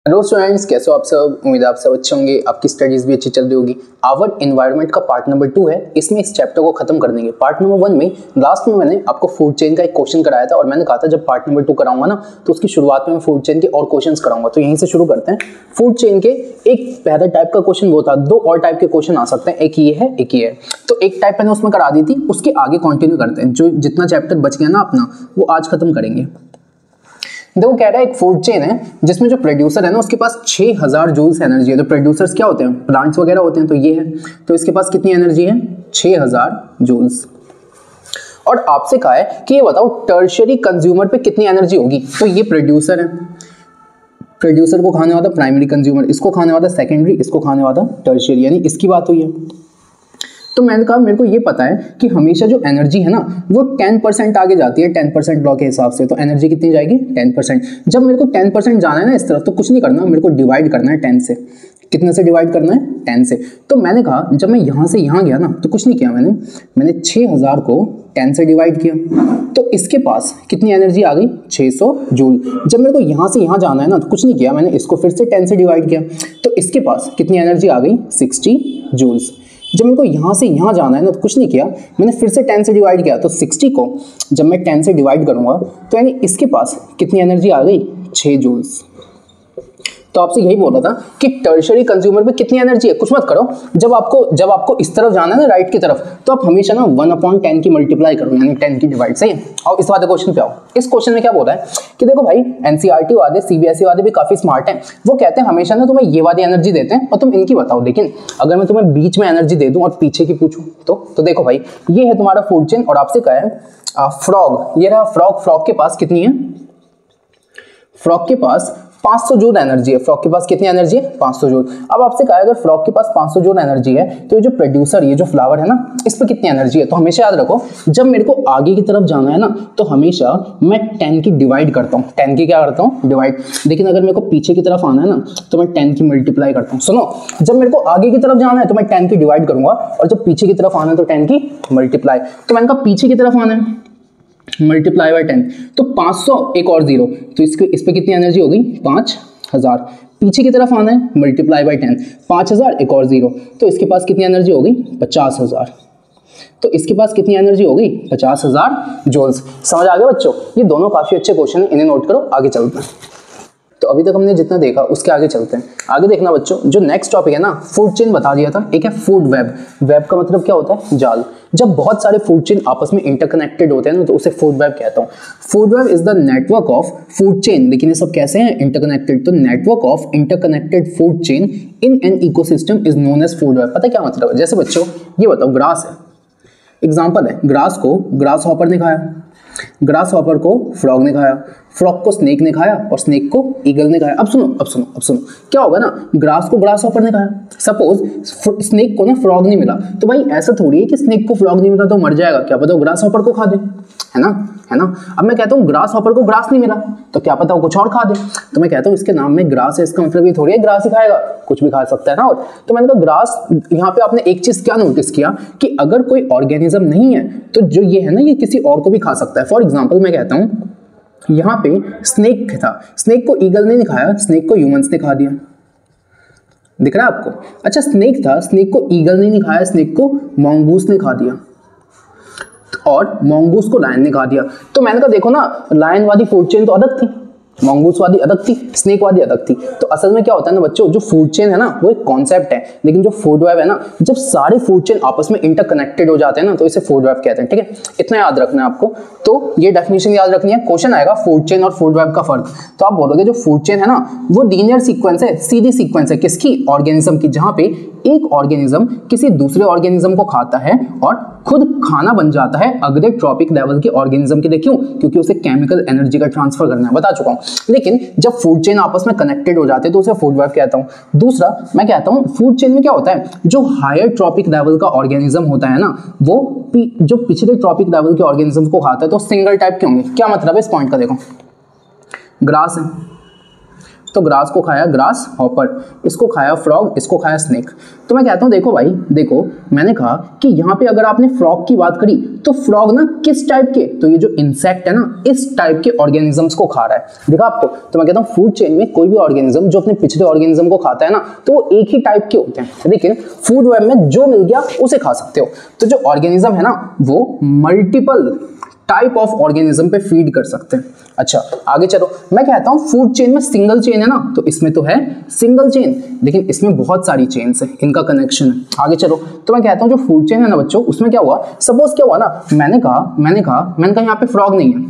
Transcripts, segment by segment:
Hello students, कैसे हो आप सब। उम्मीद है आप सब अच्छे होंगे, आपकी स्टडीज भी अच्छी चल रही होगी। आवर एनवायरनमेंट का पार्ट नंबर 2 है, इसमें इस चैप्टर को खत्म कर देंगे। पार्ट नंबर 1 में लास्ट में मैंने आपको फूड चेन का एक क्वेश्चन कराया था और मैंने कहा था जब पार्ट नंबर 2 कराऊंगा ना तो उसकी शुरुआत में मैं फूड चेन के और क्वेश्चंस कराऊंगा। तो यहीं से शुरू करते हैं। फूड चेन के एक पहला टाइप का क्वेश्चन वो था, दो और टाइप के क्वेश्चन आ सकते हैं, एक ये है एक ये है। तो एक टाइप मैंने उसमें करा दी थी, उसके आगे कंटिन्यू करते हैं। जो जितना चैप्टर बच गया ना अपना वो आज खत्म करेंगे। देखो कह रहा है एक फूड चेन है जिसमें जो प्रोड्यूसर है ना उसके पास 6000 जूल्स एनर्जी है। तो प्रोड्यूसर्स क्या होते हैं, प्लांट्स वगैरह होते हैं। तो ये है, तो इसके पास कितनी एनर्जी है, 6000 जूल्स। और आपसे कहा है कि ये बताओ टर्शियरी कंज्यूमर पे कितनी एनर्जी होगी। तो ये प्रोड्यूसर है, प्रोड्यूसर को खाने वाला प्राइमरी कंज्यूमर, इसको खाने वाला सेकेंडरी, इसको खाने वाला टर्शियरी, यानी इसकी बात हुई है। तो मैंने कहा मेरे को ये पता है कि हमेशा जो एनर्जी है ना वो 10% आगे जाती है, 10% लॉ के हिसाब से। तो एनर्जी कितनी जाएगी, 10%। जब मेरे को 10% जाना है ना इस तरफ, तो कुछ नहीं करना, मेरे को डिवाइड करना है 10 से। कितने से डिवाइड करना है, 10 से। तो मैंने कहा जब मैं यहाँ से यहाँ गया ना तो कुछ नहीं किया मैंने 6000 को 10 से डिवाइड किया। तो इसके पास कितनी एनर्जी आ गई, 600 जूल। जब मेरे को यहाँ से यहाँ जाना है ना तो कुछ नहीं किया, मैंने इसको फिर से 10 से डिवाइड किया। तो इसके पास कितनी एनर्जी आ गई, 60 जूल्स। जब मेरे को यहाँ से यहाँ जाना है ना तो कुछ नहीं किया, मैंने फिर से 10 से डिवाइड किया। तो 60 को जब मैं 10 से डिवाइड करूँगा तो यानी इसके पास कितनी एनर्जी आ गई, 6 जूल्स। तो आपसे यही बोला था कि टर्शियरी कंज्यूमर पे कितनी एनर्जी है। कुछ मत करो, जब आपको इस तरफ जाना है ना, राइट की तरफ, तो आप हमेशा ना 1/10 की मल्टीप्लाई करो, यानी 10 की डिवाइड। सही है। और इस वाले क्वेश्चन पे आओ। इस क्वेश्चन में क्या बोला है कि देखो भाई एनसीईआरटी वाले, सीबीएसई वाले भी काफी स्मार्ट हैं। वो कहते हैं हमेशा ना तुम्हें ये वाली एनर्जी देते हैं और तुम इनकी बताओ। लेकिन अगर मैं तुम्हें बीच में एनर्जी दे दूं और पीछे की पूछूं तो देखो भाई ये है तुम्हारा फूड चेन और आपसे कहा है फ्रॉग। ये रहा फ्रॉग। फ्रॉग के पास कितनी है, फ्रॉग के पास 500 जूल एनर्जी है। फ्रॉग के पास कितनी एनर्जी है, 500 जूल। अब आपसे कहा अगर फ्रॉग के पास 500 जूल एनर्जी है तो ये जो प्रोड्यूसर, ये जो फ्लावर है ना, इस पर कितनी एनर्जी है। तो हमेशा याद रखो जब मेरे को आगे की तरफ जाना है ना तो हमेशा मैं 10 की डिवाइड करता हूँ। 10 की क्या करता हूँ, डिवाइड। लेकिन अगर मेरे को पीछे की तरफ आना है ना तो मैं 10 की मल्टीप्लाई करता हूँ। सुनो, जब मेरे को आगे की तरफ जाना है तो मैं 10 की डिवाइड करूंगा और जब पीछे की तरफ आना है तो 10 की मल्टीप्लाई। तो मैंने कहा पीछे की तरफ आना है, मल्टीप्लाई बाय 10। तो 500 एक और 0, तो इस पे कितनी एनर्जी होगी, 5000। पीछे की तरफ आना है, मल्टीप्लाई बाय 10, 5000 एक और 0, तो इसके पास कितनी एनर्जी होगी, 50000। तो इसके पास कितनी एनर्जी होगी, 50000 जूल्स। समझ आ गया बच्चों। ये दोनों काफी अच्छे क्वेश्चन है, इन्हें नोट करो। आगे चलते हैं। तो अभी तक हमने जितना देखा उसके आगे चलते हैं। आगे देखना बच्चों, जो नेक्स्ट टॉपिक है ना, फूड चेन बता दिया था। एक है फूड वेब। वेब का मतलब क्या होता है, जाल। जब बहुत सारे फूड चेन आपस में इंटरकनेक्टेड होते हैं ना तो उसे फूड वेब कहता हूँ। Food web is the network of food chain. लेकिन ये सब कैसे हैं, इंटरकनेक्टेड। तो network of interconnected food chain in an ecosystem is known as food web. पता क्या मतलब है। जैसे बच्चों ये बताओ, ग्रास है, एग्जाम्पल है, ग्रास को ग्रास हॉपर ने खाया, ग्रास हॉपर को फ्रॉग ने खाया, फ्रॉग को स्नेक ने खाया और स्नेक को ईगल ने खाया। अब सुनो क्या होगा ना, ग्रास को ग्रास हॉपर ने खाया, सपोज स्नेक को ना फ्रॉग नहीं मिला, तो भाई ऐसा थोड़ी है कि स्नेक को फ्रॉग नहीं मिला तो मर जाएगा, क्या पता वो ग्रास हॉपर को खा दे, है ना। अब मैं कहता हूँ ग्रास हॉपर को ग्रास नहीं मिला तो क्या पता वो कुछ और खा दे, तो मैं कहता हूँ इसके नाम में ग्रास है, इसका मतलब ये थोड़ी है ग्रास ही खाएगा, कुछ भी खा सकता है ना। और तो मैंने कहा ग्रास, यहाँ पे आपने एक चीज क्या नोटिस किया कि अगर कोई ऑर्गेनिज्म नहीं है तो जो ये है ना ये किसी और को भी खा सकता है। फॉर एग्जाम्पल मैं कहता हूँ यहाँ पे स्नेक था, स्नेक को ईगल ने नहीं खाया, स्नेक को ह्यूमंस ने खा दिया। दिख रहा है आपको। अच्छा स्नेक था, स्नेक को ईगल ने नहीं खाया, स्नेक को मॉन्गूस ने खा दिया और मॉन्गूस को लायन ने खा दिया। तो मैंने कहा देखो ना, लायन वाली फूड चेन तो अलग थी, मॉन्गूस वाली अलग थी, स्नेक वाली अलग थी। तो असल में क्या होता है ना बच्चों, जो फूड चेन है ना वो एक कॉन्सेप्ट है, लेकिन जो फूड वेब है ना, जब सारे फूड चेन आपस में इंटरकनेक्टेड हो जाते हैं ना तो इसे फूड वेब कहते हैं। ठीक है, इतना याद रखना है आपको। तो ये डेफिनेशन याद रखनी है। क्वेश्चन आएगा फूड चेन और फूड वेब का फर्क, तो आप बोलोगे जो फूड चेन है ना वो लीनियर सीक्वेंस है, सीधी सीक्वेंस है किसकी, ऑर्गेनिज्म की, जहां पे एक ऑर्गेनिज्म किसी दूसरे ऑर्गेनिज्म को खाता है और खुद खाना बन जाता है अगले ट्रॉपिक लेवल के ऑर्गेनिज्म के लिए। क्यों, क्योंकि उसे केमिकल एनर्जी का ट्रांसफर करना है, बता चुका हूं। लेकिन जब फूड चेन आपस में कनेक्टेड हो जाते हैं तो उसे फूड वेब कहता हूं। दूसरा मैं कहता हूं फूड चेन में क्या होता है, जो हायर ट्रॉपिक लेवल का ऑर्गेनिज्म होता है ना वो जो पिछले ट्रॉपिक लेवल के ऑर्गेनिज्म को खाता है तो सिंगल टाइप के होंगे। क्या मतलब है इस पॉइंट का, देखो ग्रास है तो ग्रास को खाया ग्रास हॉपर, इसको खाया फ्रॉग, इसको खाया स्नेक। तो मैं कहता हूँ देखो भाई, देखो मैंने कहा कि यहाँ पे अगर आपने फ्रॉग की बात करी तो फ्रॉग ना किस टाइप के, तो ये जो इंसेक्ट है ना इस टाइप के ऑर्गेनिजम्स को खा रहा है, देखा आपको। तो मैं कहता हूँ फूड चेन में कोई भी ऑर्गेनिज्म जो अपने पिछले ऑर्गेनिज्म को खाता है ना तो वो एक ही टाइप के होते हैं, लेकिन फूड वेब में जो मिल गया उसे खा सकते हो। तो जो ऑर्गेनिज्म है ना वो मल्टीपल टाइप ऑफ ऑर्गेनिज्म पे फीड कर सकते हैं। अच्छा आगे चलो, मैं कहता हूं फूड चेन में सिंगल चेन है ना, तो इसमें तो है सिंगल चेन, लेकिन इसमें बहुत सारी चेन्स है, इनका कनेक्शन है। आगे चलो, तो मैं कहता हूं जो फूड चेन है ना बच्चों, उसमें क्या हुआ, सपोज क्या हुआ ना, मैंने कहा यहाँ पे फ्रॉग नहीं है,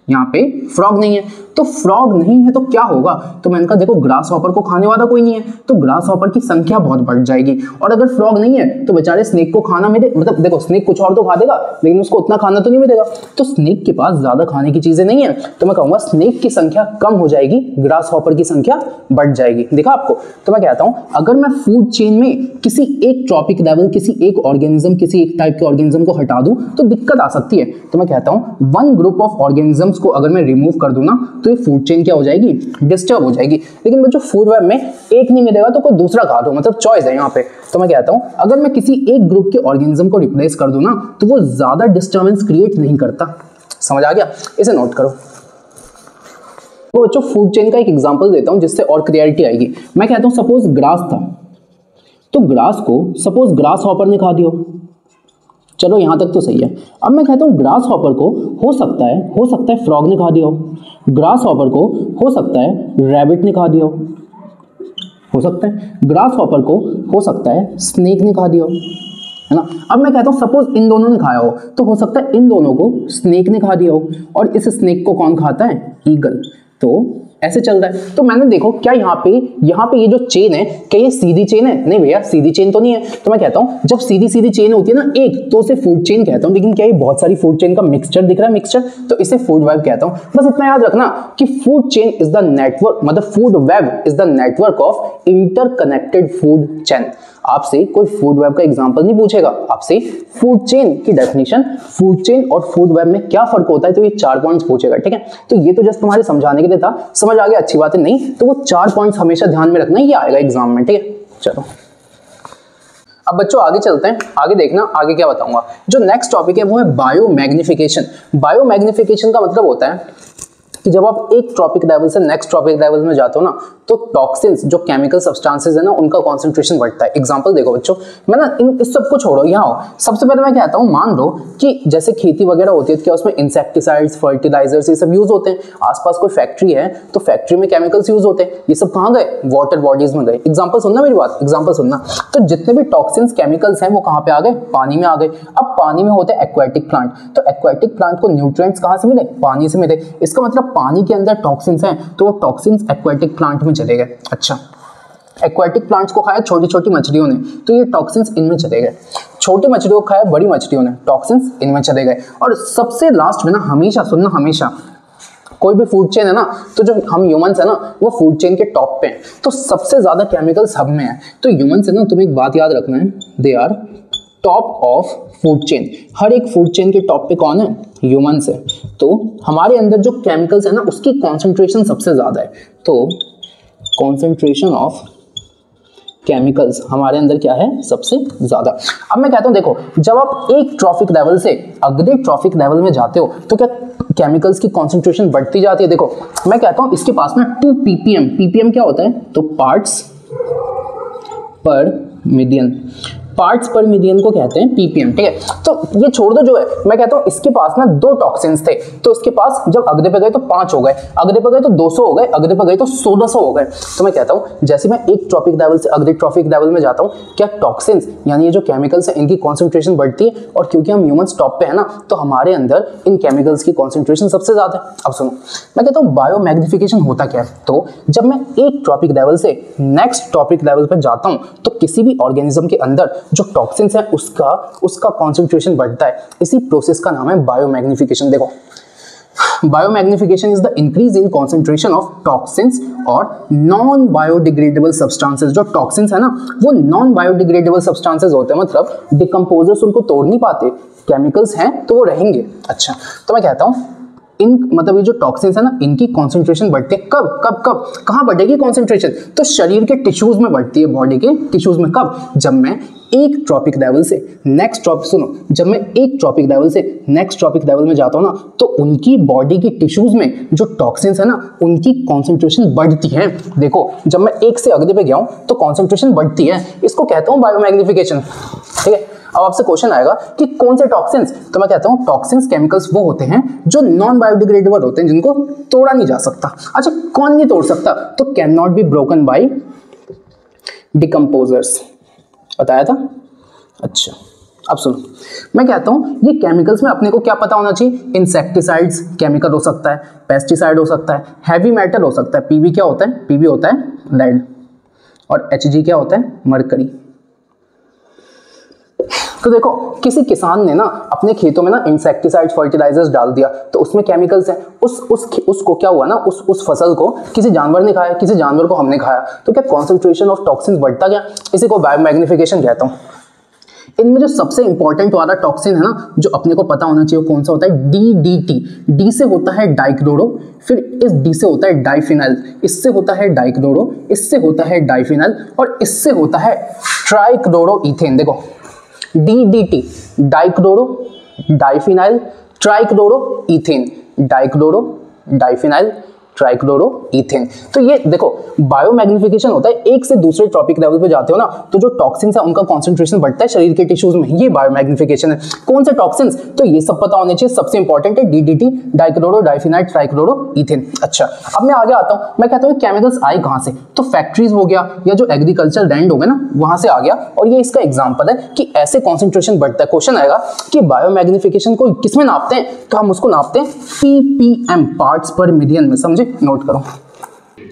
यहाँ पे फ्रॉग नहीं है, तो फ्रॉग नहीं है तो क्या होगा, तो मैंने कहा देखो ग्रास हॉपर को खाने वाला कोई नहीं है, तो ग्रास हॉपर की संख्या बहुत बढ़ जाएगी। और अगर फ्रॉग नहीं है तो बेचारे स्नेक को खाना मिले, मतलब देखो स्नेक कुछ और तो खा देगा लेकिन उसको उतना खाना तो नहीं मिलेगा, तो स्नेक के पास ज्यादा खाने की चीजें नहीं है, तो मैं कहूंगा स्नेक की संख्या कम हो जाएगी, ग्रास हॉपर की संख्या बढ़ जाएगी। देखा आपको। तो मैं कहता हूं अगर मैं फूड चेन में किसी एक ट्रॉपिक लेवल, किसी एक ऑर्गेनिज्म, किसी एक टाइप के ऑर्गेनिज्म को हटा दूं तो दिक्कत आ सकती है। तो मैं कहता हूं वन ग्रुप ऑफ ऑर्गेनिजम्स को अगर मैं रिमूव कर दूं ना तो ये फूड चेन क्या हो जाएगी, डिस्टर्ब हो जाएगी। लेकिन बच्चों फूड वेब में एक नहीं मिलेगा तो कोई दूसरा खा दो, मतलब चॉइस है यहाँ पे। तो मैं कहता हूं अगर मैं किसी एक ग्रुप के ऑर्गेनिज्म को रिप्लेस कर दूं ना तो वो ज्यादा डिस्टर्बेंस क्रिएट नहीं करता। समझ आ गया, इसे नोट करो। तो बच्चों फूड चेन का एक एग्जांपल देता हूं जिससे और क्लियरिटी आएगी। मैं कहता हूं सपोज ग्रास था, तो ग्रास को सपोज ग्रास हॉपर ने खा दिया, चलो यहां तक तो सही है। अब मैं कहता हूं ग्रास हॉपर को हो सकता है फ्रॉग ने खा दिया हो, ग्रास हॉपर को हो सकता है रैबिट ने खा दिया हो सकता है ग्रास हॉपर को हो सकता है स्नेक ने खा दिया हो, है ना। अब मैं कहता हूं सपोज इन दोनों ने खाया हो, तो हो सकता है इन दोनों को स्नेक ने खा दिया हो, और इस स्नेक को कौन खाता है, ईगल। तो ऐसे चल रहा है। तो मैंने देखो क्या यहाँ पे ये जो चेन है क्या ये सीधी चेन है, नहीं भैया सीधी चेन तो नहीं है। तो मैं कहता हूँ जब सीधी सीधी चेन होती है ना एक, तो उसे फूड चेन कहता हूँ, लेकिन क्या ये बहुत सारी फूड चेन का मिक्सचर दिख रहा है, मिक्सचर, तो इसे फूड वेब कहता हूँ। बस इतना याद रखना कि food chain is the network, मतलब food web is the network of interconnected food chain. आपसे कोई फूड वेब का एग्जांपल नहीं पूछेगा, आपसे फूड चेन की डेफिनेशन, फूड चेन और फूड वेब में क्या फर्क होता है, तो ये 4 पॉइंट्स पूछेगा, ठीक है। तो ये तो जस्ट तुम्हारे समझाने के लिए था, समझ आ गया, अच्छी बात है। नहीं तो वो 4 पॉइंट्स हमेशा ध्यान में रखना, ये आएगा एग्जाम में, ठीक है। चलो अब बच्चों आगे चलते हैं, आगे देखना आगे क्या बताऊंगा। जो नेक्स्ट टॉपिक है वो है बायोमैग्निफिकेशन। बायोमैग्निफिकेशन का मतलब होता है कि जब आप एक ट्रॉपिक लेवल से नेक्स्ट ट्रॉपिक लेवल में जाते हो ना तो टॉक्सिन्स, जो केमिकल सब्सटेंसेस है ना, उनका कॉन्सेंट्रेशन बढ़ता है। एग्जांपल देखो बच्चों, मैं ना इस सब को छोड़ो, यहाँ हो। सबसे पहले मैं कहता हूँ मान लो कि जैसे खेती वगैरह होती है, क्या उसमें इंसेक्टिसाइड्स, फर्टिलाइजर्स, ये सब यूज होते हैं। आसपास कोई फैक्ट्री है तो फैक्ट्री में केमिकल्स यूज होते हैं, ये सब कहाँ गए, वाटर बॉडीज में गए। एग्जाम्पल सुनना मेरी बात, एग्जाम्पल सुनना। तो जितने भी टॉक्सिन्स, केमिकल्स हैं वो कहाँ पे आ गए, पानी में आ गए। अब पानी में होते हैं एक्वेटिक प्लांट, तो एक्वेटिक प्लांट को न्यूट्रिएंट्स कहाँ से मिले, पानी से मिले। इसका मतलब पानी के अंदर टॉक्सिन्स हैं तो वो टॉक्सिन्स एक्वेटिक प्लांट में चले गए। अच्छा, एक्वेटिक प्लांट्स को खाया छोटी छोटी मछलियों ने, तो ये टॉक्सिन्स इनमें चले गए। छोटी मछलियों को खाया बड़ी मछलियों ने, टॉक्सिन्स इनमें चले गए। और सबसे लास्ट में ना, हमेशा सुनना, हमेशा कोई भी फूड चेन है ना, तो जो हम ह्यूमंस है ना वो फूड चेन के टॉप पे हैं, तो सबसे ज्यादा केमिकल सब में है। तो ह्यूमंस है ना, तुम्हें एक बात याद रखना है, they are top of food chain. हर एक फूड चेन के टॉप पे कौन है, ह्यूमंस है। तो हमारे अंदर जो केमिकल्स है ना उसकी कॉन्सेंट्रेशन सबसे ज्यादा है। तो कॉन्सेंट्रेशन ऑफ केमिकल्स हमारे अंदर क्या है, सबसे ज्यादा। अब मैं कहता हूं देखो, जब आप एक ट्रॉफिक लेवल से अगले ट्रॉफिक लेवल में जाते हो तो क्या केमिकल्स की कॉन्सेंट्रेशन बढ़ती जाती है। देखो मैं कहता हूं इसके पास ना 2 ppm, ppm क्या होता है, तो पार्ट्स पर मिलियन, पार्ट्स पर मिलियन को कहते हैं ppm, ठीक है। तो ये छोड़ दो, जो है मैं कहता हूँ इसके पास ना 2 टॉक्सिन्स थे, तो इसके पास जब अगले पे गए तो 5 हो गए, अगले पे गए तो 200 हो गए, अगले पे गए तो 1600 हो गए। तो मैं कहता हूँ जैसे मैं एक ट्रॉपिक लेवल से अगले ट्रॉपिक लेवल में जाता हूँ, क्या टॉक्सिन्स यानी ये जो केमिकल्स है इनकी कॉन्सेंट्रेशन बढ़ती है, और क्योंकि हम ह्यूमंस टॉप पे है ना तो हमारे अंदर इन केमिकल्स की कॉन्सेंट्रेशन सबसे ज्यादा है। अब सुनो, मैं कहता हूँ बायोमैग्निफिकेशन होता क्या है। तो जब मैं एक ट्रॉपिक लेवल से नेक्स्ट ट्रॉपिक लेवल पर जाता हूँ तो किसी भी ऑर्गेनिज्म के अंदर जो टॉक्सिन्स है उसका कॉन्सेंट्रेशन बढ़ता है। इसी प्रोसेस का नाम है बायोमैग्निफिकेशन। देखो biomagnification is the increase in concentration of toxins और नॉन बायोडिग्रेडेबल सब्सटेंसेस। जो टॉक्सिन्स है ना वो नॉन बायोडिग्रेडेबल सब्सटेंसेस होते हैं, मतलब डिकम्पोजर्स उनको तोड़ नहीं पाते, केमिकल्स हैं तो वो रहेंगे। अच्छा, तो मैं कहता हूं इन मतलब ये जो टॉक्सिन्स है ना, इनकी कॉन्सेंट्रेशन बढ़ती है कब कब कब, कहाँ बढ़ेगी कॉन्सेंट्रेशन? तो शरीर के टिश्यूज में बढ़ती है, बॉडी के टिश्यूज में। कब? जब मैं एक ट्रॉपिक लेवल से नेक्स्ट ट्रॉपिक, सुनो, जब मैं एक ट्रॉपिक लेवल से नेक्स्ट ट्रॉपिक लेवल में जाता हूँ ना, तो उनकी बॉडी की टिश्यूज में जो टॉक्सिन्स है ना, उनकी कॉन्सेंट्रेशन बढ़ती है। देखो, जब मैं एक से अगले पे गया हूँ तो कॉन्सेंट्रेशन बढ़ती है, इसको कहता हूँ बायोमैग्निफिकेशन। ठीक है, अब आपसे क्वेश्चन आएगा कि कौन से टॉक्सिन्स, तो मैं कहता हूँ टॉक्सिन्स केमिकल्स वो होते हैं जो नॉन बायोडिग्रेडेबल होते हैं, जिनको तोड़ा नहीं जा सकता। अच्छा, कौन नहीं तोड़ सकता? तो can not be broken by decomposers, बताया था। अच्छा, अब सुनो, मैं कहता हूं ये केमिकल्स में अपने को क्या पता होना चाहिए? इंसेक्टिसाइड्स केमिकल हो सकता है, पेस्टिसाइड हो सकता है, हैवी मेटल हो सकता है। पीबी क्या होता है? पीबी होता है लेड, और एचजी क्या होता है? मरकरी। तो देखो, किसी किसान ने ना अपने खेतों में ना इंसेक्टिसाइड्स, फर्टिलाइजर्स डाल दिया, तो उसमें केमिकल्स हैं। उसको क्या हुआ ना, उस फसल को किसी जानवर ने खाया, किसी जानवर को हमने खाया, तो क्या कॉन्सेंट्रेशन ऑफ टॉक्सिन्स बढ़ता गया? इसी को बायोमैग्निफिकेशन कहता हूँ। इनमें जो सबसे इंपॉर्टेंट वाला टॉक्सिन है ना, जो अपने को पता होना चाहिए, कौन सा होता है? DDT। डी से होता है डाइक्लोरो, फिर इस डी से होता है डाइफिनाइल, इससे होता है डाइक्लोरो, इससे होता है डाइफिनाइल, और इससे होता है ट्राइक्लोरोइथेन। देखो, DDT, dichloro diphenyl trichloroethane, dichloro diphenyl trichloroethane. तो ये देखो, बायोमैग्निफिकेशन होता है, एक से दूसरे ट्रॉपिक लेवल पे जाते हो ना, तो जो टॉक्सिन्स है उनका कॉन्सेंट्रेशन बढ़ता है शरीर के टिश्यूज में, ये बायोमैग्निफिकेशन है। कौन से टॉक्सिन्स? तो ये सब पता होने चाहिए, सबसे इंपॉर्टेंट है DDT, डाइक्लोरो डाइफिनाइल ट्राइक्लोरोइथेन। अच्छा, अब मैं आगे आता हूँ, मैं कहता हूँ केमिकल्स आए कहाँ से? तो फैक्ट्रीज हो गया, या जो एग्रीकल्चर लैंड हो गया ना, वहां से आ गया, और ये इसका एग्जाम्पल है कि ऐसे कॉन्सेंट्रेशन बढ़ता है। क्वेश्चन आएगा कि बायोमैग्निफिकेशन को किसमें नापते हैं? तो हम उसको नापते हैं ppm, पार्ट्स पर मिलियन में। समझे? नोट करो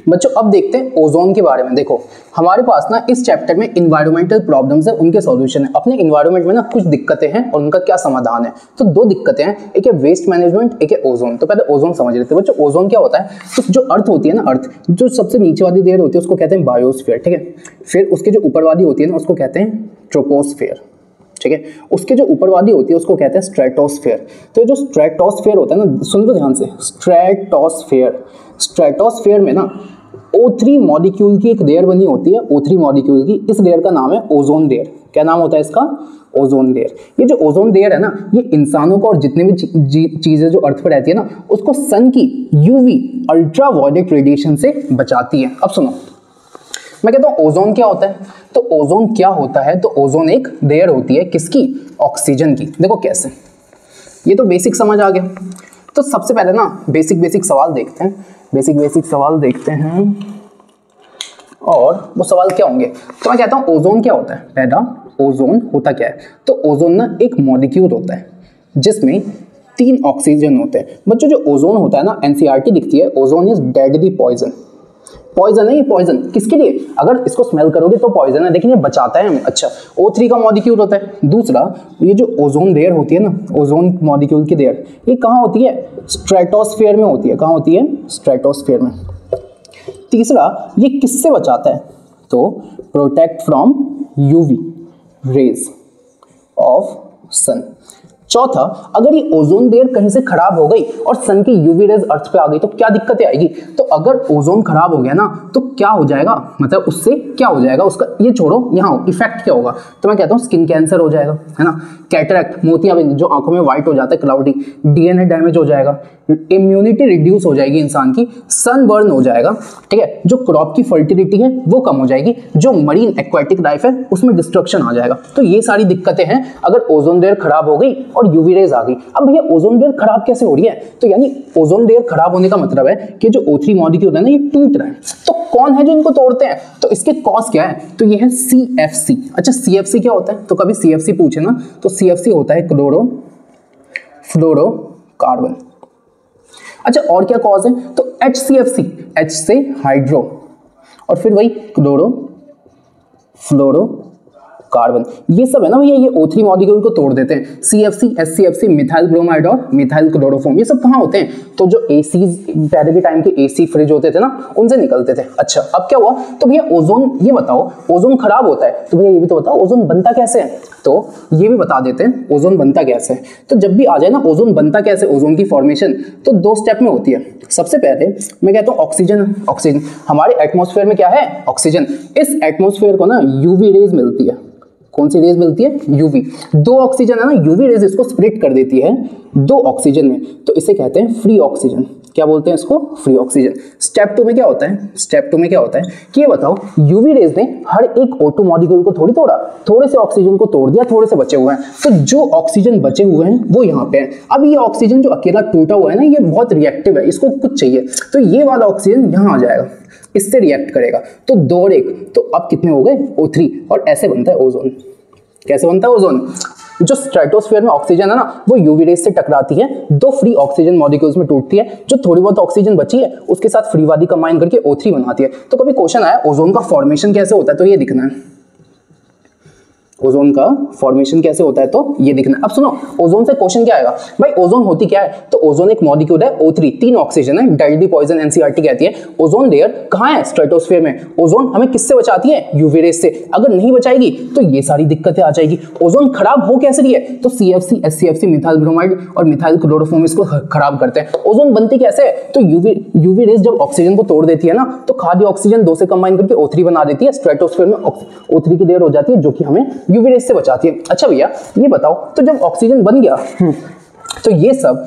बच्चों। अब देखते हैं ओजोन के बारे में। देखो, हमारे पास ना इस चैप्टर में इन्वायरमेंटल प्रॉब्लम्स है, उनके सॉल्यूशन है। अपने इन्वायरमेंट में ना कुछ दिक्कतें हैं और उनका क्या समाधान है। तो दो दिक्कतें हैं, एक है वेस्ट मैनेजमेंट, एक है ओजोन। तो पहले ओजोन समझ लेते हैं बच्चों। ओजोन क्या होता है? तो जो अर्थ होती है ना, अर्थ जो सबसे नीचे वाली लेयर होती है उसको कहते हैं बायोस्फीयर। ठीक है, फिर उसके जो ऊपर वाली होती है ना, उसको कहते हैं ट्रोपोस्फीयर। ठीक है, उसके जो ऊपर वाली होती है उसको कहते हैं स्ट्रेटोस्फीयर। तो जो स्ट्रेटोस्फीयर होता है ना, सुन लो ध्यान से, स्ट्रेटोस्फीयर, स्ट्रेटोस्फीयर में ना O3 मॉलिक्यूल की एक लेयर बनी होती है, O3 मॉलिक्यूल की। इस लेयर का नाम है ओजोन लेयर। क्या नाम होता है इसका? Ozone layer. ये जो ओजोन लेयर है ना, ये इंसानों को और जितने भी चीजें जो अर्थ पर रहती है ना, उसको सन की UV अल्ट्रावायलेट रेडिएशन से बचाती है। अब सुनो, मैं कहता हूँ ओजोन क्या होता है? तो ओजोन क्या होता है? तो ओजोन एक लेयर होती है, किसकी? ऑक्सीजन की। देखो कैसे, ये तो बेसिक समझ आ गया। तो सबसे पहले ना बेसिक सवाल देखते हैं, बेसिक सवाल देखते हैं, और वो सवाल क्या होंगे? तो मैं कहता हूँ ओजोन क्या होता है? पहला, ओजोन होता क्या है? तो ओजोन ना एक मॉलिक्यूल होता है जिसमें 3 ऑक्सीजन होते हैं। बच्चों, जो ओजोन होता है ना, NCERT लिखती है ozone is deadly poison. Poison है ये, पॉइजन किसके लिए? अगर इसको स्मेल करोगे तो पॉइजन है, लेकिन ये बचाता है हमें। अच्छा, O3 का मॉलिक्यूल होता है। दूसरा, ये जो ओजोन लेयर होती है ना, ओजोन मॉलिक्यूल की लेयर, ये कहाँ होती है? स्ट्रेटोस्फीयर में होती है। कहाँ होती है? स्ट्रेटोस्फीयर में। तीसरा, ये किससे बचाता है? तो protect from UV rays of sun. चौथा, अगर ये ओजोन लेयर कहीं से खराब हो गई और सन की UV रेज अर्थ पे आ गई तो क्या दिक्कतें आएगी? तो अगर ओजोन खराब हो गया ना, तो क्या हो जाएगा? मतलब उससे क्या हो जाएगा? उसका ये छोड़ो, यहाँ इफेक्ट क्या होगा? तो मैं कहता हूँ स्किन कैंसर हो जाएगा, है ना, कैटरैक्ट, मोतियाबिंद, जो आंखों में व्हाइट हो जाता है, क्लाउडी, DNA डैमेज हो जाएगा, इम्यूनिटी रिड्यूस हो जाएगी इंसान की, सनबर्न हो जाएगा। ठीक है, जो क्रॉप की फर्टिलिटी है वो कम हो जाएगी, जो मरीन एक्वाटिक लाइफ है उसमें डिस्ट्रक्शन आ जाएगा। तो ये सारी दिक्कतें हैं अगर ओजोन लेयर खराब हो गई और UV रेज आ गई। अब भैया ओजोन लेयर खराब कैसे हो रही है? तो यानी ओजोन लेयर खराब होने का मतलब है कि जो O3 मॉलिक्यूल है ना, ये टूट रहा है। तो कौन है जो इनको तोड़ते हैं? तो इसके कॉज क्या है? तो ये है CFC। अच्छा, CFC क्या होता है? तो कभी CFC पूछे ना, तो CFC होता है क्लोरोफ्लोरोकार्बन। अच्छा, और क्या कॉज है? तो HCFC, H से हाइड्रो, और फिर वही क्लोरोफ्लोरोकार्बन। कार्बन, ये सब है ना भैया, ये O3 मॉलिक्यूल को तोड़ देते हैं। CFC, SCFC, मिथाइल ब्रोमाइड और मिथाइल क्लोरोफॉर्म, ये सब कहाँ होते हैं? तो जो AC पहले के टाइम के AC फ्रिज होते थे ना, उनसे निकलते थे। अच्छा, अब क्या हुआ? तो भैया ओजोन, ये बताओ ओजोन खराब होता है, तो भैया ये भी तो बताओ ओजोन बनता कैसे है? तो ये भी बता देते हैं ओजोन बनता कैसे है। तो जब भी आ जाए ना ओजोन बनता कैसे, ओजोन की फॉर्मेशन, तो 2 स्टेप में होती है। सबसे पहले मैं कहता हूँ ऑक्सीजन हमारे एटमॉस्फेयर में क्या है? ऑक्सीजन। इस एटमॉस्फेयर को ना यूवी रेज मिलती है। कौन सी रेज मिलती है? यूवी। 2 ऑक्सीजन है ना, यूवी रेज इसको स्प्लिट कर देती है 2 ऑक्सीजन में, तो इसे कहते हैं फ्री ऑक्सीजन। क्या बोलते हैं इसको? Free oxygen. स्टेप 2 में क्या होता है? स्टेप 2 में क्या होता है कि ये बताओ यूवी रेज ने हर एक O2 मॉलिक्यूल को थोड़ी तोड़ा, थोड़े से ऑक्सीजन को तोड़ दिया, थोड़े से बचे हुए हैं, तो जो ऑक्सीजन बचे हुए हैं वो यहाँ पे है। अब ये ऑक्सीजन जो अकेला टूटा हुआ है ना, ये बहुत रिएक्टिव है, इसको कुछ चाहिए, तो ये वाला ऑक्सीजन यहाँ आ जाएगा, इससे रिएक्ट करेगा, तो 2 और 1, तो अब कितने हो गए? O3, और ऐसे बनता है ओजोन। कैसे बनता है ओजोन? जो स्ट्रेटोस्फेयर में ऑक्सीजन है ना, वो यूवी रेज से टकराती है, 2 फ्री ऑक्सीजन मॉलिक्यूल्स में टूटती है, जो थोड़ी बहुत ऑक्सीजन बची है उसके साथ फ्री वाली कंबाइन करके O3 बनाती है। तो कभी क्वेश्चन आया ओजोन का फॉर्मेशन कैसे होता है, तो ये दिखना है। ओजोन का फॉर्मेशन कैसे होता है, तो ये दिखना है। अब सुनो, ओजोन से क्वेश्चन क्या आएगा भाई? ओजोन होती क्या है? तो ओजोन एक मॉलिक्यूल है O3, 3 ऑक्सीजन है, डाइल्डी पॉइजन NCERT कहती है। ओजोन लेयर कहाँ है? स्ट्रेटोस्फेयर में। ओजोन हमें किससे बचाती है? यूवी रेज से। अगर नहीं बचाएगी तो ये सारी दिक्कतें आ जाएगी। ओजोन खराब हो कैसे रही है? तो CFC, SCFC, मिथाइल ब्रोमाइड और मिथाइल क्लोरोफॉर्म इसको खराब करते हैं। ओजोन बनती कैसे है? तो यूवी रेज जब ऑक्सीजन को तोड़ देती है ना, तो खाली ऑक्सीजन 2 से कंबाइन करके O3 बना देती है, स्ट्रेटोस्फेयर में O3 की लेयर हो जाती है, जो कि हमें यूवी रेज से बचाती है। अच्छा भैया ये बताओ, तो जब ऑक्सीजन बन गया तो ये सब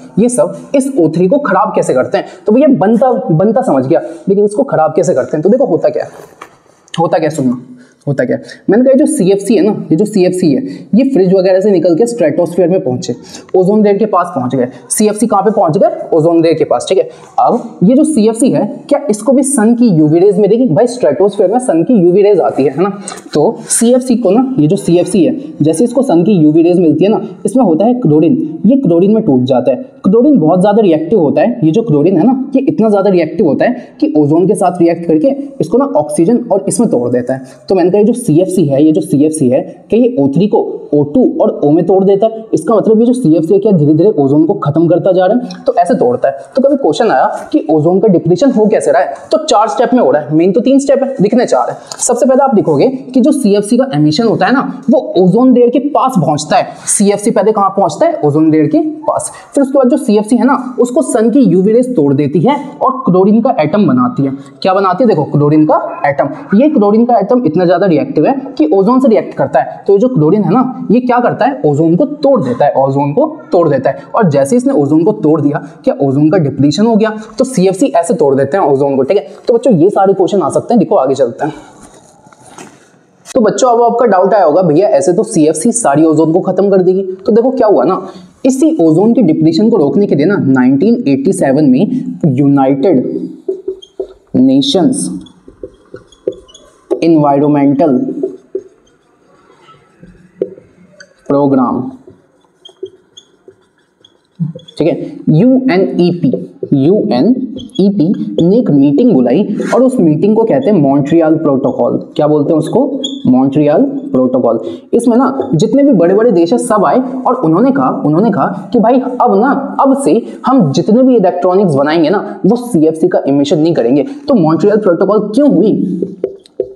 इस O3 को खराब कैसे करते हैं? तो भैया बनता समझ गया, लेकिन इसको खराब कैसे करते हैं? तो देखो होता क्या सुनना, होता क्या? मैंने कहा जो CFC है ना, ये जो CFC है, ये फ्रिज वगैरह से निकल के स्ट्रेटोस्फेयर में पहुंचे, ओजोन लेयर के पास पहुंच गए। CFC कहां पे पहुंच गए? ओजोन लेयर के पास, ठीक है। अब ये जो CFC है, क्या इसको भी सन की यूवी रेज मिलेगी? भाई स्ट्रेटोस्फेयर में सन की यूवी रेज आती है ना, तो CFC को ना, ये जो CFC है, जैसे इसको सन की यूवी रेज मिलती है ना, इसमें होता है क्लोरीन, ये क्लोरीन में टूट जाता है। क्लोरीन बहुत ज्यादा रिएक्टिव होता है, ये जो क्लोरीन है ना, ये इतना ज्यादा रिएक्टिव होता है कि ओजोन के साथ रिएक्ट करके इसको ना ऑक्सीजन और इसमें तोड़ देता है। तो मैंने कहा ये जो CFC है, कि ये O3 को O2 और O में तोड़ देता है। इसका मतलब ये जो CFC है क्या धीरे धीरे ओजोन को खत्म करता जा रहा है, तो ऐसे तोड़ता है। तो कभी क्वेश्चन आया कि ओजोन का डिप्लीशन हो कैसे रहा है, तो 4 स्टेप में हो रहा है। मेन तो 3 स्टेप है, दिखने 4 है। सबसे पहले आप देखोगे कि जो CFC का एमिशन होता है ना, वो ओजोन लेयर के पास पहुंचता है। CFC पहले कहां पहुंचता है? ओजोन लेयर के पास। फिर उसके बाद जो CFC है ना, उसको सन की यूवी रेज तोड़ देती है और क्लोरीन का एटम बनाती है। क्या बनाती है? देखो क्लोरीन का एटम। ये क्लोरीन का एटम इतना ज्यादा रिएक्टिव है कि ओजोन से रिएक्ट करता है। तो ये जो क्लोरीन है ना, ये क्या करता है? ओजोन को तोड़ देता है, और जैसे इसने ओजोन को तोड़ दिया, क्या ओजोन का डिप्लीशन हो गया? तो CFC ऐसे तोड़ देते हैं ओजोन को, ठीक है। तो बच्चों ये सारे क्वेश्चन आ सकते हैं, देखो आगे चलते हैं। तो बच्चों अब आपका डाउट आया होगा, भैया ऐसे तो CFC सारी ओजोन को खत्म कर देगी। तो देखो क्या हुआ ना, इसी ओजोन की डिप्लीशन को रोकने के लिए ना 1987 में यूनाइटेड नेशंस एनवायरमेंटल प्रोग्राम, ठीक है, UNEP ने एक मीटिंग बुलाई और उस मीटिंग को कहते हैं मॉन्ट्रियल प्रोटोकॉल। क्या बोलते हैं उसको? Montreal protocol. इसमें ना जितने भी बड़े बड़े देश है सब आए और उन्होंने कहा कि भाई अब से हम जितने भी इलेक्ट्रॉनिक्स बनाएंगे ना, वो CFC का इमिशन नहीं करेंगे। तो मॉन्ट्रियल प्रोटोकॉल क्यों हुई?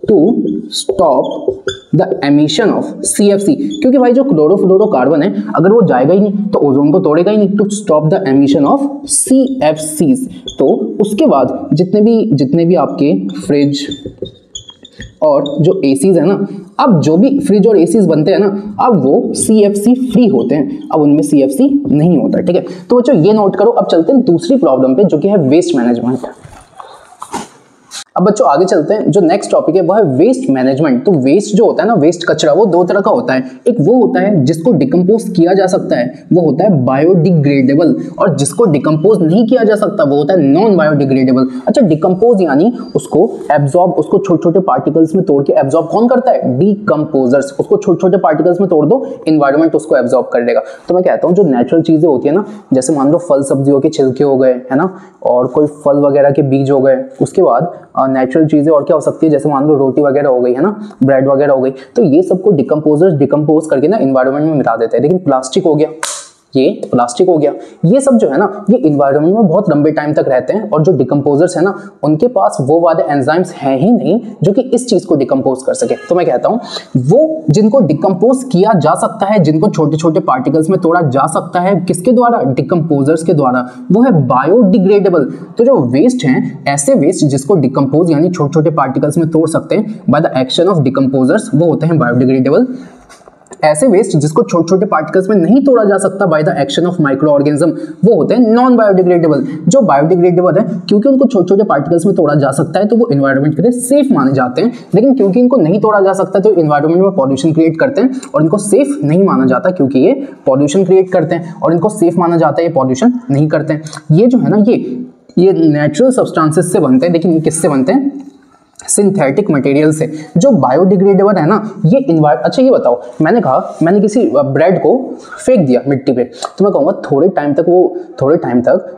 To stop the emission of CFC, क्योंकि भाई जो क्लोरोफ्लोरोकार्बन है अगर वो जाएगा ही नहीं तो ओजोन को तोड़ेगा ही नहीं। To stop the emission of CFCs। तो उसके बाद जितने भी आपके फ्रिज और जो ACs है ना, अब जो भी फ्रिज और ACs बनते हैं ना, अब वो CFC फ्री होते हैं, अब उनमें CFC नहीं होता, ठीक है। तो बच्चों ये नोट करो। अब चलते हैं दूसरी प्रॉब्लम पे, जो कि है वेस्ट मैनेजमेंट। अब बच्चों आगे चलते हैं। जो नेक्स्ट टॉपिक है वो है वेस्ट मैनेजमेंट। तो वेस्ट जो होता है ना, वेस्ट कचरा, वो 2 तरह का होता है। एक वो होता है जिसको डिकम्पोज किया जा सकता है, वो होता है बायोडिग्रेडेबल, और जिसको डिकम्पोज नहीं किया जा सकता वो होता है नॉन बायोडिग्रेडेबल। अच्छा, डिकम्पोज यानी उसको एब्जॉर्ब, उसको छोटे छोटे पार्टिकल्स में तोड़ के एब्जॉर्ब कौन करता है? डिकम्पोजर्स। उसको छोटे छोटे पार्टिकल्स में तोड़ दो, इन्वायरमेंट उसको एब्जॉर्ब कर लेगा। तो मैं कहता हूँ जो नेचुरल चीजें होती है ना, जैसे मान लो फल सब्जियों के छिलके हो गए, है ना, और कोई फल वगैरह के बीज हो गए, उसके बाद नेचुरल चीजें और क्या हो सकती है, जैसे मान लो रोटी वगैरह हो गई है ना, ब्रेड वगैरह हो गई, तो ये सबको डिकम्पोजर्स डिकम्पोज करके ना इन्वायरमेंट में मिला देते हैं। लेकिन प्लास्टिक हो गया, ये प्लास्टिक हो गया, ये सब जो है ना ये इन्वायरमेंट में बहुत लंबे टाइम तक रहते हैं, और जो डिकम्पोजर्स है ना उनके पास वो वाले एंजाइम्स हैं ही नहीं जो कि इस चीज को डिकम्पोज कर सके। तो मैं कहता हूं वो जिनको डिकम्पोज किया जा सकता है, जिनको छोटे छोटे पार्टिकल्स में तोड़ा जा सकता है, किसके द्वारा, डिकम्पोजर्स के द्वारा, वो है बायोडिग्रेडेबल। तो जो वेस्ट हैं, ऐसे वेस्ट जिसको डिकम्पोज यानी छोटे छोटे पार्टिकल्स में तोड़ सकते हैं by the action of decomposers, वो होते हैं बायोडिग्रेडेबल। ऐसे वेस्ट जिसको छोटे छोटे पार्टिकल्स में नहीं तोड़ा जा सकता by the action of micro organism, वो होते हैं नॉन बायोडिग्रेडेबल। जो बायोडिग्रेडेबल है क्योंकि उनको छोटे छोटे पार्टिकल्स में तोड़ा जा सकता है तो वो इन्वायरमेंट के लिए सेफ माने जाते हैं, लेकिन क्योंकि इनको नहीं तोड़ा जा सकता तो इन्वायरमेंट में पॉल्यूशन क्रिएट करते हैं, और इनको सेफ नहीं माना जाता क्योंकि ये पॉल्यूशन क्रिएट करते हैं, और इनको सेफ माना जाता है, ये पॉल्यूशन नहीं करते हैं। ये जो है ना ये नेचुरल सब्सटेंसेस से बनते हैं, लेकिन ये किससे बनते हैं, सिंथेटिक मटेरियल से। जो बायोडिग्रेडेबल है ना ये अच्छा ये बताओ, मैंने कहा मैंने किसी ब्रेड को फेंक दिया मिट्टी पे, तो मैं कहूँगा थोड़े टाइम तक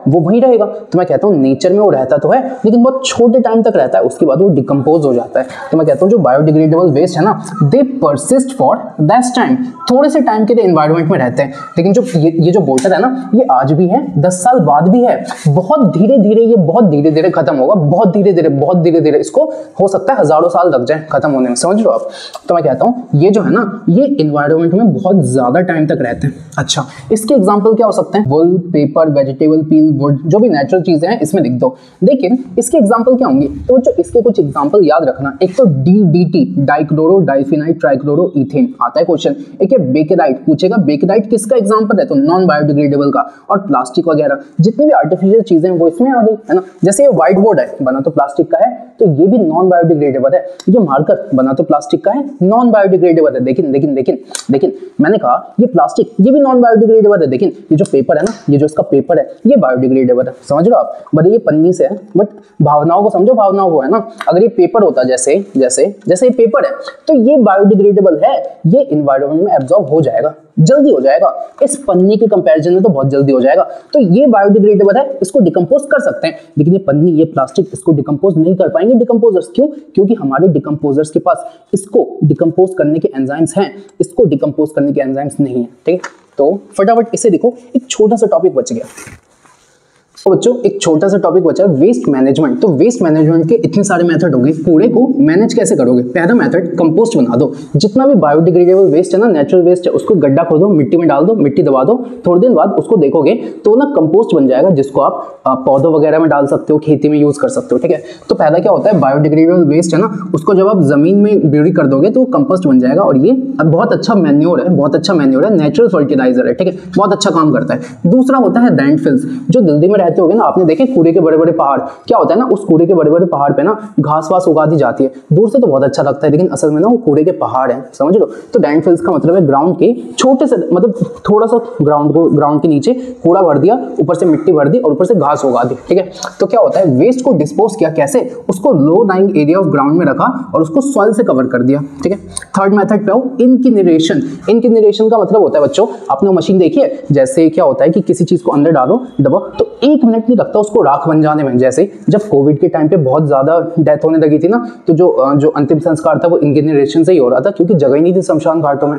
वो वहीं रहेगा। तो मैं कहता हूँ नेचर में वो रहता तो है लेकिन बहुत छोटे टाइम तक रहता है, उसके बाद वो डिकम्पोज हो जाता है। तो मैं कहता हूँ जो बायोडिग्रेडेबल वेस्ट है ना दे परसिस्ट फॉर दैट टाइम, थोड़े से टाइम के लिए एनवायरमेंट में रहते हैं। लेकिन जो ये जो बोतल है ना ये आज भी है, 10 साल बाद भी है, बहुत धीरे धीरे खत्म होगा, बहुत धीरे धीरे इसको हो सकता है हजारों साल लग जाए खत्म होने में, समझ लो आप। तो मैं कहता हूं ये जो है ना ये एनवायरनमेंट में बहुत ज्यादा टाइम तक रहते हैं। अच्छा इसके एग्जांपल क्या हो सकते हैं, वुल, पेपर, वेजिटेबल पील, वुड, जो भी नेचुरल चीजें हैं इसमें लिख दो। लेकिन इसके एग्जांपल क्या होंगे, तो जो इसके कुछ एग्जांपल याद रखना, एक तो DDT dichloro diphenyl trichloro ethane आता है क्वेश्चन। एक है बेकेराइट, पूछेगा बेकेराइट किसका एग्जांपल है, तो नॉन बायोडिग्रेडेबल का। और प्लास्टिक वगैरह जितनी भी आर्टिफिशियल चीजें हैं वो इसमें आ गई है ना। जैसे ये व्हाइट बोर्ड है, बना तो प्लास्टिक का है, तो ये भी नॉन बायोडिग्रेडेबल है। ये मार्कर बना तो प्लास्टिक का है, नॉन बायोडिग्रेडेबल है। लेकिन मैंने कहा ये प्लास्टिक ये भी नॉन बायोडिग्रेडेबल है, लेकिन ये जो पेपर है ना, ये जो इसका पेपर है ये बायोडिग्रेडेबल है, समझ लो आप। भले ये पन्नी से है बट भावनाओं को समझो, भावनाओं को है ना। अगर ये पेपर होता जैसे ये पेपर है तो ये बायोडिग्रेडेबल है, ये इन्वायरमेंट में एब्जॉर्ब हो जाएगा, जल्दी हो जाएगा। इस पन्नी के कंपैरिजन में तो बहुत जल्दी हो जाएगा। तो ये बायोडिग्रेडेबल है, इसको डिकम्पोज कर सकते हैं, लेकिन ये पन्नी ये प्लास्टिक इसको डिकम्पोज नहीं कर पाएंगे डिकम्पोजर्स। क्यों? क्योंकि हमारे डिकम्पोजर्स के पास इसको डिकम्पोज करने के एंजाइम्स हैं, इसको डिकम्पोज करने के एंजाइम्स नहीं है। ठीक है, तो फटाफट इसे देखो, एक छोटा सा टॉपिक बच गया। तो बच्चों एक छोटा सा टॉपिक बचा वेस्ट मैनेजमेंट। तो वेस्ट मैनेजमेंट के इतने सारे मेथड होंगे, कूड़े को मैनेज कैसे करोगे। पहला मेथड कंपोस्ट बना दो। जितना भी बायोडिग्रेडेबल वेस्ट है ना, नेचुरल वेस्ट है, उसको गड्ढा खोदो, मिट्टी में डाल दो, मिट्टी दबा दो, थोड़े दिन बाद उसको देखोगे तो ना कंपोस्ट बन जाएगा, जिसको आप पौधों वगैरह में डाल सकते हो, खेती में यूज कर सकते हो। ठीक है, तो पहला क्या होता है, बायोडिग्रेडेबल वेस्ट है ना उसको जब आप जमीन में ब्यूरी कर दोगे तो वो कंपोस्ट बन जाएगा, और ये बहुत अच्छा मैन्योर है, नेचुरल फर्टिलाइजर है। ठीक है, बहुत अच्छा काम करता है। दूसरा होता है लैंडफिल्स। जो जल्दी में रहते होगे ना, आपने देखे कूड़े के बड़े बड़े पहाड़, क्या होता है ना, उस कूड़े के बड़े बड़े पहाड़ पे ना घास वास उगा दी जाती है। दूर से तो बहुत अच्छा लगता है, लेकिन असल में ना वो कूड़े के पहाड़ हैं, समझ लो। तो लैंडफिल्स का मतलब है ग्राउंड के छोटे से, मतलब थोड़ा सा ग्राउंड के नीचे कूड़ा भर दिया, ऊपर से मिट्टी भर दी और ऊपर से घास उगा दी। ठीक है, तो क्या होता है, वेस्ट को डिस्पोज किया कैसे, उसको low lying area of ground में रखा और उसको सॉइल से कवर कर दिया। ठीक है, थर्ड मेथड पे आओ, इनकिनरेशन। इनकिनरेशन का मतलब होता है बच्चों, आपने मशीन देखी है, जैसे क्या होता है कि किसी चीज को अंदर डालो दबा तो 1 मिनट नहीं लगता उसको राख बन जाने में। जैसे जब कोविड के टाइम पे बहुत ज्यादा डेथ होने लगी थी ना, तो जो अंतिम संस्कार था वो इनकिनरेशन से ही हो रहा था, क्योंकि जगह ही नहीं थी शमशान घाटों में,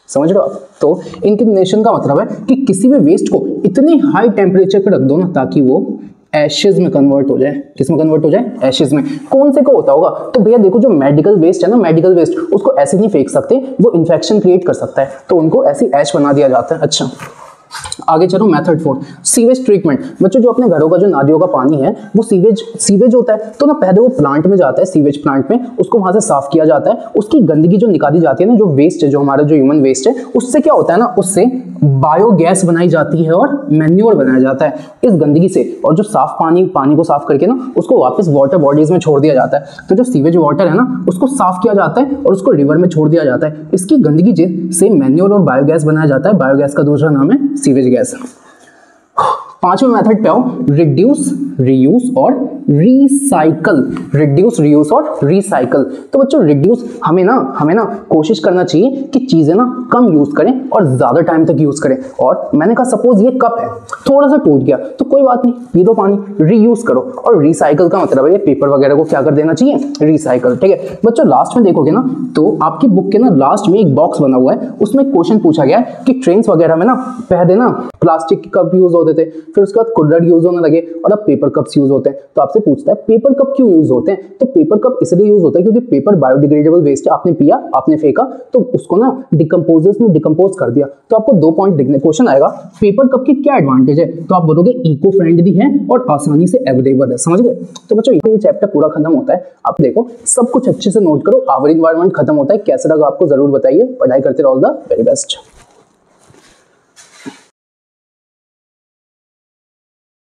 समझ लो आप। तो इनकिनरेशन का मतलब है कि किसी भी वेस्ट को इतने हाई टेम्परेचर पे रख दो ना ताकि वो एशेज में कन्वर्ट हो जाए। किस में कन्वर्ट हो जाए, एशेज में। कौन से को होता होगा, तो भैया देखो जो मेडिकल वेस्ट है ना, मेडिकल वेस्ट उसको ऐसे नहीं फेंक सकते, वो इन्फेक्शन क्रिएट कर सकता है, तो उनको ऐसी ऐश बना दिया जाता है। अच्छा आगे चलो, मेथड 4 सीवेज ट्रीटमेंट। बच्चों जो अपने घरों का जो नालियों का पानी है वो सीवेज होता है, तो ना पहले वो प्लांट में जाता है, सीवेज प्लांट में, उसको वहां से साफ किया जाता है। उसकी गंदगी जो निकाली जाती है ना, जो वेस्ट है, जो हमारा जो ह्यूमन वेस्ट है, उससे क्या होता है ना, उससे बायोगैस बनाई जाती है और मैन्योर बनाया जाता है इस गंदगी से। और जो साफ पानी को साफ करके ना उसको वापस वाटर बॉडीज में छोड़ दिया जाता है। तो जो सीवेज वाटर है ना उसको साफ किया जाता है और उसको रिवर में छोड़ दिया जाता है। इसकी गंदगी से मैन्योर और बायोगैस बनाया जाता है। बायोगैस का दूसरा नाम है सीवेज गैस। पांचवें मेथड पे आओ, रिड्यूस, रीयूज और रिसाइकल, रिड्यूस, रीयूज और रिसाइकल। तो बच्चों रिड्यूस हमें ना कोशिश करना चाहिए कि चीजें ना कम यूज करें और ज्यादा टाइम तक यूज करें। और मैंने कहा सपोज ये कप है, थोड़ा सा टूट गया तो कोई बात नहीं, ये दो पानी, रीयूज करो। और रिसाइकल का मतलब है ये पेपर वगैरह को क्या कर देना चाहिए, रिसाइकल। ठीक है बच्चों, लास्ट में देखोगे ना तो आपकी बुक के ना लास्ट में एक बॉक्स बना हुआ है, उसमें क्वेश्चन पूछा गया है कि ट्रेन्स वगैरह में ना पहले ना प्लास्टिक के कप यूज होते थे, फिर उसके बाद कुल्हड़ यूज होने लगे और अब पेपर कप्स यूज होते हैं। तो आपसे पूछता है पेपर कप क्यों यूज होते हैं? तो पेपर कप इसलिए यूज होता है क्योंकि पेपर बायोडिग्रेडेबल वेस्ट है, आपने पिया, आपने फेंका, तो उसको ना डिकम्पोजर्स ने डिकम्पोज कर दिया। तो आपको 2 पॉइंट दिखने, क्वेश्चन आएगा पेपर कप की क्या एडवांटेज है, तो आप बोलोगे इको फ्रेंडली है और आसानी से अवेलेबल है। समझ गए? तो बच्चों ये चैप्टर पूरा खत्म होता है। आप देखो सब कुछ अच्छे से नोट करो, आवर एनवायरनमेंट खत्म होता है। कैसा लगा आपको जरूर बताइए। पढ़ाई करते रहो, ऑल द वेरी बेस्ट।